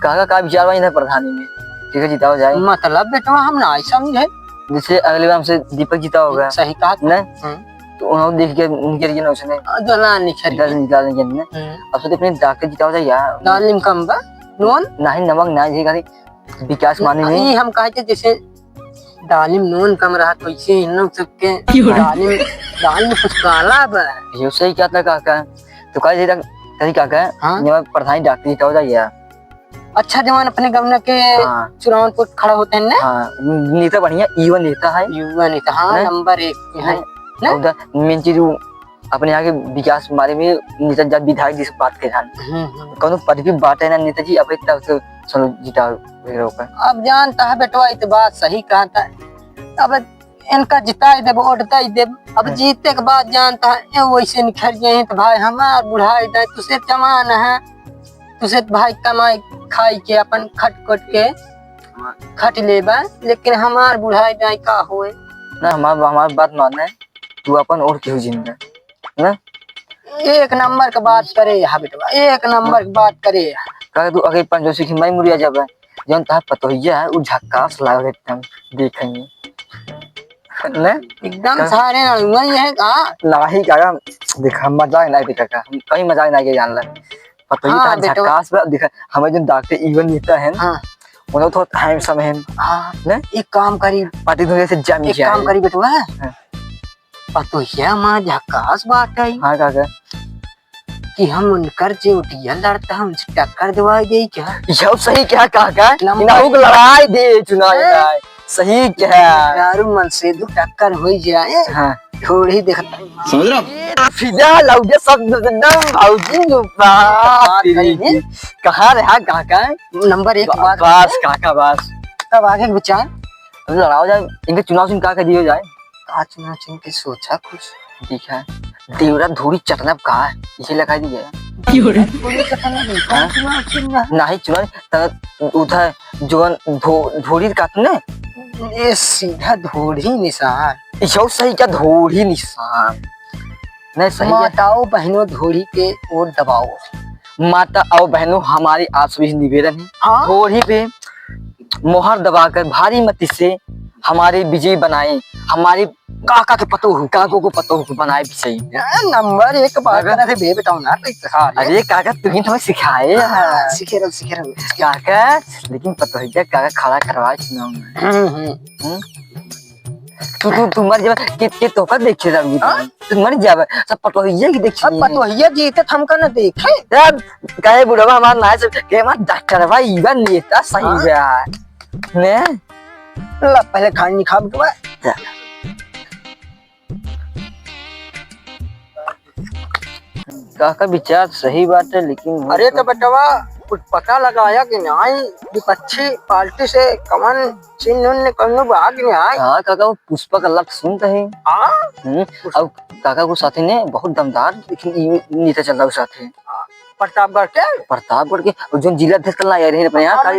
काका का विचार बा इधर प्रधानी में ठीक है जिताओ जाए। मतलब बेटवा हम ना समझे जैसे अगले बार हमसे दीपक जीता होगा सही कहा न तो उन्होंने देख के निकल गया ना उसने दलाल निखर दस निकालने के लिए अब तो अपने डॉक्टर जिताओ जाए यार दालिम कम बा नोन नहीं नमक ना जी खाली विकास माने में ये हम कहते जैसे दालिम नोन कम रहा तो इसे इन लोग सबके दालिम दाल में कुछ काला बा ये सही क्या था काका तो कहे कहीं काका जब प्रधानी डॉक्टर जिताओ जाए यार अच्छा जवान अपने गवर्नर के चुनाव पर खड़ा होते हैं ना नेता बढ़िया युवा नेता है युवा नेता हाँ नंबर 1 है ना मेन चीज अपने यहाँ के विकास बारे में नेता जब विधायक जी से बात के ध्यान कौन पद की बात है ना नेताजी अब तक से चलो जिता अब जानता है बेटवा ये बात सही कहा था अब इनका जिता दे वोटता ही दे अब जीतने के बाद जानता है वैसे निखर गए तो भाई हमार बुढ़ाई दे तुझे जमान है तुझे भाई कमाई खाई के अपन खट लेबा लेकिन हमार बुढ़ाई दे का होए ना हमार बात मानना है तू अपन और क्यों जिंदा ना एक नंबर का बात करे हा बेटवा एक नंबर की बात करे का तू अगर पंजोसी की मई मुड़िया जब जन ता पतोहिया है उ झक्कास लाग एकदम देखेंगे ने एकदम सारे वही है का नाही काका देखा मजाक नहीं देखा का हम कहीं मजाक नहीं के जान ला पतोहिया ता झक्कास पे देखा हमें जो डॉक्टर इवन नेता है हां उन्होंने तो टाइम समय है हां ने एक काम करी पार्टी धोए से जम एक काम करी बेटवा पतोहिया मां झक्कास बात है हां काका कि हम उनकर चोटियां लड़ता हम टक्कर दवाई दे क्या ये सही क्या काका इनाऊ लड़ाई दे चुनाव का सही क्या यारू मन से दो टक्कर हो जाए हां थोड़ी देखता समझ रहा फिजा लौटे सब एकदम भाऊजी कहां रहा काका नंबर 1 बात बस काका बस तब आगे के विचार अब लड़ाओ जाए इनके चुनाव चिन्ह का दियो जाए का चुनाव चिन्ह के सोचा कुछ देखा देवरा धूरी चटना कहा है इसे लगा दिया नहीं चुनाव उधर जोन धोरी काटने ये सीधा धोरी निशान इसो सही क्या धोरी निशान नहीं सही माताओं बहनों धोरी के ओर दबाओ माता और बहनों हमारी आपसे निवेदन है धोरी पे मोहर दबाकर भारी मत से हमारे विजय बनाए हमारे काका के काकों को पतोह बनाए भी सही नंबर 1 बात करना बे बताओ ना अरे काका तुम्हें तुम्हें सिखाए सीखे रहो काका लेकिन पतोहिया काका खड़ा करवाए चुनाव में तू मर जाब के तो का देखे जाबी तू मर जाब सब पतोहिया की देखी अब पतोहिया जीते हमका ना देखे यार काहे बुढ़वा हमार ना से के मत डॉक्टर भाई इवन नेता सही है ने ला पहले खानी खा बेटवा काका विचार सही बात है लेकिन अरे तो बेटवा कुछ पता लगाया कि नहीं विपक्षी पार्टी से कमन चिन्ह कौन भाग में आए हाँ काका वो पुष्पा का लफ्ज सुनते हैं अब काका को साथी ने बहुत दमदार नेता चल रहा है साथी प्रतापगढ़ के जो जिला अध्यक्ष कल आए रहे अपने यहाँ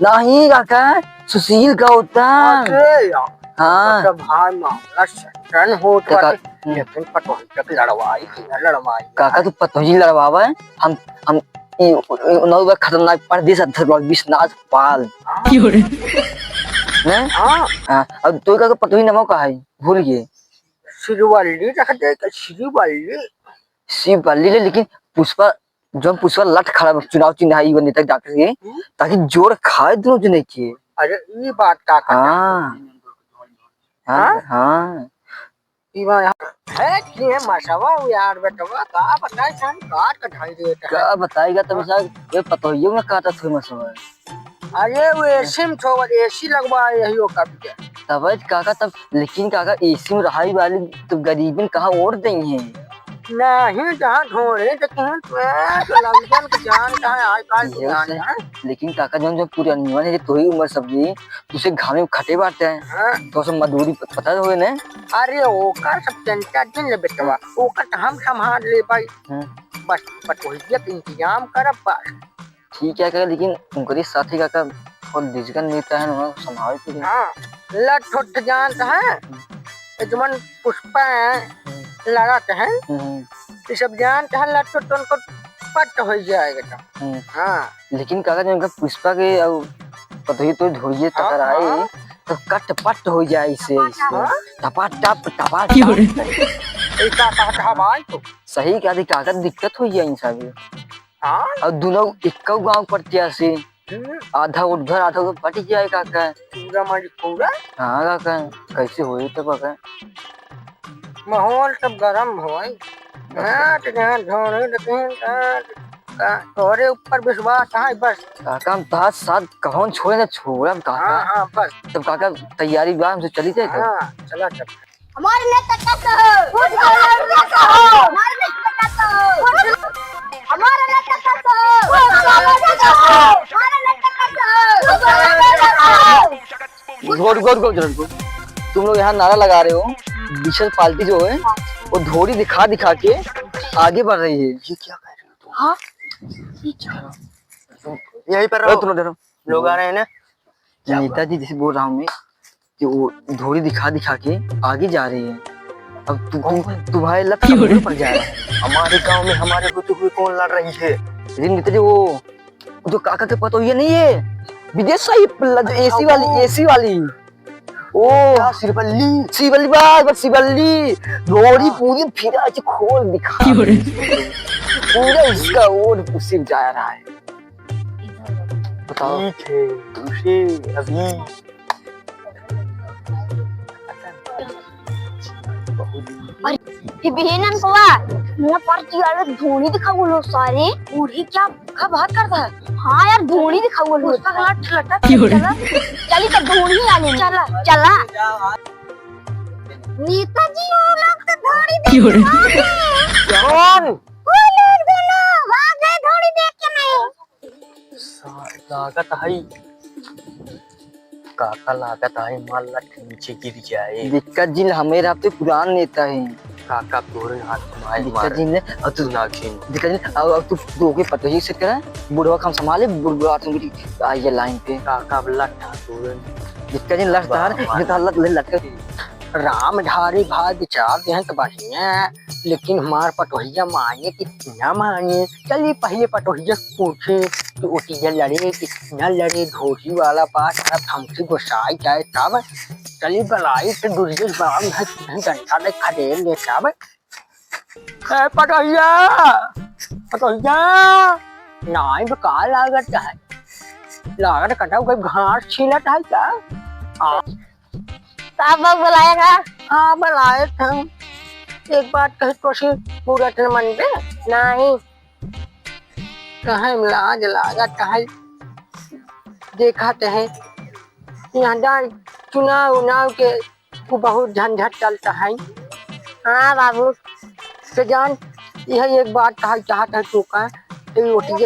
नहीं काका सुशील गौतम हाँ काका तू पतोही लड़वावा है हम खतरनाक परदेश अध्यक्ष विश्वनाथ पाल अब तो का पतोही नमो का है भूल गए शिवल्ली लेकिन पुष्पा जो पुष्पा लट खड़ा चुनाव चिन्ह है नेता डॉक्टर के ताकि जोर खाए दोनों जने के अरे ये बात का हाँ है कि है माशावा यार बेटवा का बताए सन काट कटाई देता क्या बताएगा तब साहब ये पतोहियों में काटा थे मसवा अरे वो एसी में छोड़ एसी लगवा यही हो कब के तब काका तब लेकिन काका एसी में रहाई वाली तो गरीबन कहाँ ओढ़ देंगे हैं नहीं जहाँ ढोरे तो कहीं तो लंदन के जान कहाँ आए काल जान है लेकिन काका जो पूरी अनवन है तो ही उम्र सब्जी तुझे घाम में खटे बांटते हैं तो सब मजदूरी पता हुए ने अरे ओकर सब चिंता दिन ले बेटवा ओकर हम संभाल ले भाई बस पतोहिया के इंतजाम करब बस ठीक है काका लेकिन उनके साथी काका बहुत डिजिटल नेता है उन्हें संभाल के हाँ लट ठुट जानता है यजमान पुष्पा लड़ाते हैं ये सब जानते हैं लट ठुट उनको पट हो जाएगा। हाँ लेकिन काका जब पुष्पा के पतोही तो धोइए टकराए तो कट पट हो जाए इससे टपा टप टपा तो सही क्या काका दिक्कत हो जाए इंसान हाँ और दोनों एक गाँव पड़तिया से आधा उधर आधा उधर पट जाए काका पूरा मारी पूरा। हाँ काका कैसे होए तो काका माहौल सब गरम हो तोरे ऊपर विश्वास है बस। काका हम ताज साथ कौन छोड़े ना छोड़ा काका। हाँ बस तब काका तैयारी ब्याह हमसे चली जाए हाँ चला चल हमारे नेता कैसा हो हमारे नेता हो हमारे नेता कैसा हो हमारे नेता कैसा हो गोर गोर गोर गोर तुम लोग यहाँ नारा लगा रहे हो विशेष पार्टी जो है वो धोरी दिखा दिखा के आगे बढ़ रही है। ये क्या कह रहे हो तुम? हाँ यहीं पर रहो तुम लोग आ रहे हैं ना। नेताजी जैसे बोल रहा हूँ मैं कि वो धोरी दिखा दिखा के आगे जा रही है। अब तुम्हारे लत पर जा रहा है। हमारे गांव में हमारे को तो कौन लड़ रही है? नेताजी वो जो काका के पता ये नहीं है विदेशी एसी वाली ओ शिवल्ली बस शिवल्ली धोरी पूरी फिर आज खोल दिखा पूरा इसका वो सिर्फ जा रहा है। बताओ ठीक है उसे अभी बिहेनन को मैं पार्टी वाले धोनी दिखाओ लो सारे बूढ़ी क्या का बात करता है। हाँ यार धोनी दिखाओ लो उसका लट लटा चला चली तो धोनी आने चला चला नेताजी वो लोग तो धोनी देख कौन वो लोग दोनों वहां गए धोनी देख के नहीं लागत है काका लागत है माल लट नीचे गिर जाए। दिक्कत जिन हमेरा पे पुरान नेता है काका तोरे हाथ मार दिक्कत जिन ने और तू नाखिन दिक्कत जिन अब तू दो के पतोही से करा बुढ़वा काम संभाले बुढ़वा तुम आई है लाइन पे काका लट तोरे दिक्कत जिन लड़तार ये तो लट लट राम ढारी भाग चार दें तो बढ़िया लेकिन हमार पटोहिया माने कितना माने। चलिए पहले पटोहिया पूछे तो उठिया लड़े कितना लड़े धोती वाला पास हमसे गुस्साई जाए तब चली बलाई तो दूसरे घंटा में खड़े ले तब पटोहिया पटोहिया नाई बका लागत है लागत कटा कोई घास छीलत है क्या साहब बुलाएगा। हाँ बुलाए थे एक बात कही कोशी पूरा मन पे नहीं कहे लाज लागत है देखा है यहाँ चुनाव उनाव के बहुत झंझट चलता है। हाँ बाबू तो जान यह एक बात कहा चाहता है तू का तो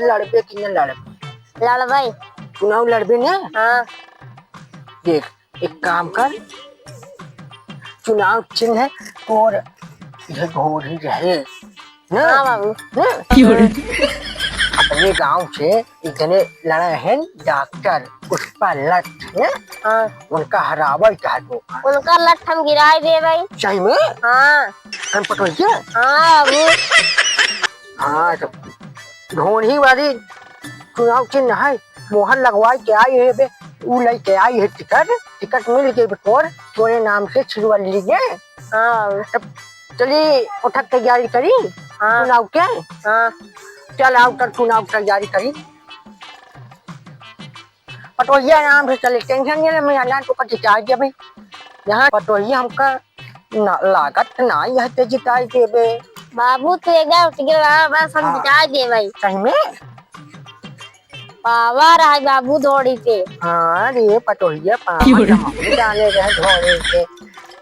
लड़बे कि न लड़बे लड़बे चुनाव लड़बे न। हाँ देख एक काम कर चुनाव चिन्ह है और इधर घोड़ी रहे ना। हाँ बाबू अपने गांव से इतने लड़े हैं डॉक्टर पुष्पा लठ है। हाँ उनका हरावा चाहते उनका लठ हम गिराए दे भाई सही में हाँ हम पटोहिया हाँ बाबू हाँ तो धोनी वाली चुनाव चिन्ह है मोहर लगवाई के आई है बे वो लेके आई है टिकट मिल गई तोर तोरे नाम से छिड़वा लीजिए। हाँ तब चलिए उठक तैयारी करी हाँ चुनाव के। हाँ चल आओ कर चुनाव तैयारी करी पटोहिया नाम से चले टेंशन नहीं मैं ना तो कटी चाह दिया भाई यहाँ पटोहिया हमका लागत ना यह ते जिताई देबे बाबू तू एकदम टिकट बस हम जिता दे भाई सही में पावर है बाबू धोड़ी पे। हाँ रे पटोहिया पावर जाने रहे धोड़ी पे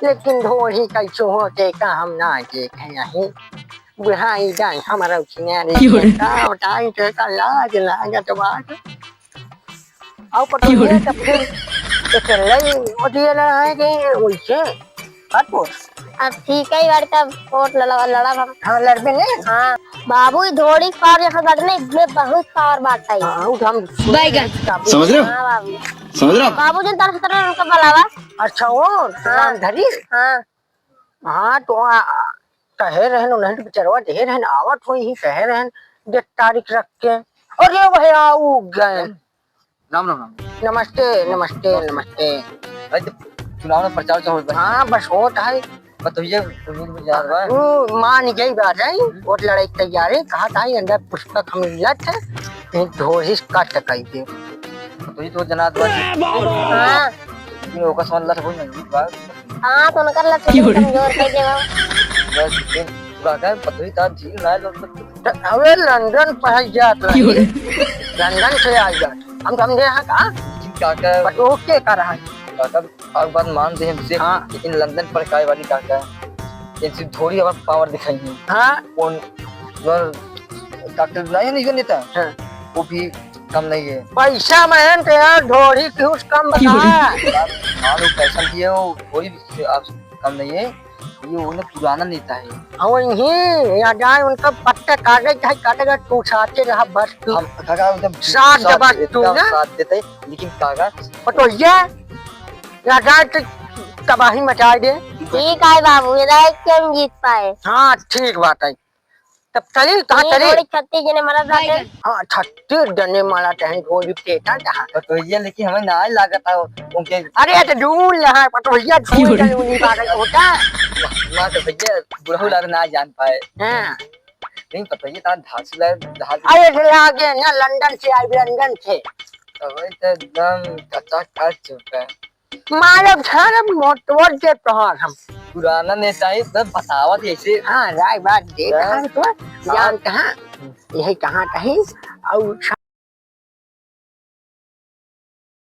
लेकिन धोड़ी कैसे होते का हम ना देखे नहीं बुढ़ाई जाए हमारा टाइम के का लाज लागत बात और पटोहिया तब फिर लई ओदिए रहे के उनसे अब ठीक है बार तब वोट लड़ा हम। हाँ लड़बे ने। हाँ बाबू धोड़ी पार जैसा बढ़ने इसमें बहुत पावर बांटता है। हाँ हम समझ रहे हो हाँ बाबू समझ रहे हो बाबू जिन तरफ तरह उनका बुलावा। अच्छा वो रामधरी हाँ हाँ तो कहे रहन उन्हें तो बेचारवा दे रहन आवत हुई ही कहे रहन डेट तारीख रख के। अरे भैया वो गए। राम राम राम। नमस्ते नमस्ते नमस्ते। भाई तो चुनाव में प्रचार तो होता है। हाँ बस होता है। बताइए उम्मीद में जा रहा है। वो मान गई बात है, वोट लड़ाई की तैयारी कहा था अंदर पुष्पक हम मिलत है धोरिस का टकाई दे। तो ये तो जनाब हाँ ये होगा समझ ला सब नहीं बात हाँ तो नकर लग कमजोर कर देगा। बस पूरा का पता ही था झील ना लोग अबे लंदन पहुंच जात रही, लंदन से आ जात हम समझे हाँ का काका बट ओके कर रहा है। काका आप बात मानते हैं मुझसे। हाँ। लेकिन लंदन पर काय वाली काका ये सिर्फ थोड़ी हमारी पावर दिखाई है। हाँ कौन डॉक्टर बुलाए नहीं जो नेता हाँ। वो भी कम नहीं है। पैसा महन तो यार ढोरी की उस कम बता। हाँ लोग पैसा दिए वो थोड़ी भी आप कम नहीं है। ये उन्हें पुराना नेता है। हाँ वही या जाए उनका पट्टे काटेगा तू साथे रहा बस तू हम काका एकदम साथ दबा तू ना साथ देते हैं। लेकिन काका तो ये या जाए तो तबाही मचा दे। ठीक है बाबू ये क्यों जीत पाए। हाँ ठीक बात है। तब चली कहाँ ये चली? थोड़ी 36 जने मरा जाते। हाँ 36 डने मारा चाहे ढोली पेटा जहाँ। तो ये लेकिन हमें ना ही लागत था उनके अरे तो ढूंढ रहा है तो भैया ढूंढ नहीं पा रहा होता। ना तो भैया बुढ़ऊ लाग ना जान पाए। हाँ नहीं पता ये तार धांसू लाग अरे तो आगे ना लंदन से आई लंदन से अबे तो एकदम कच्चा काट चुका है। मारब छारब मोटवर से प्रहार हम पुराना नेता है सब बतावत ऐसे। हाँ राय बात देख तो जान कहाँ यही कहाँ कहीं और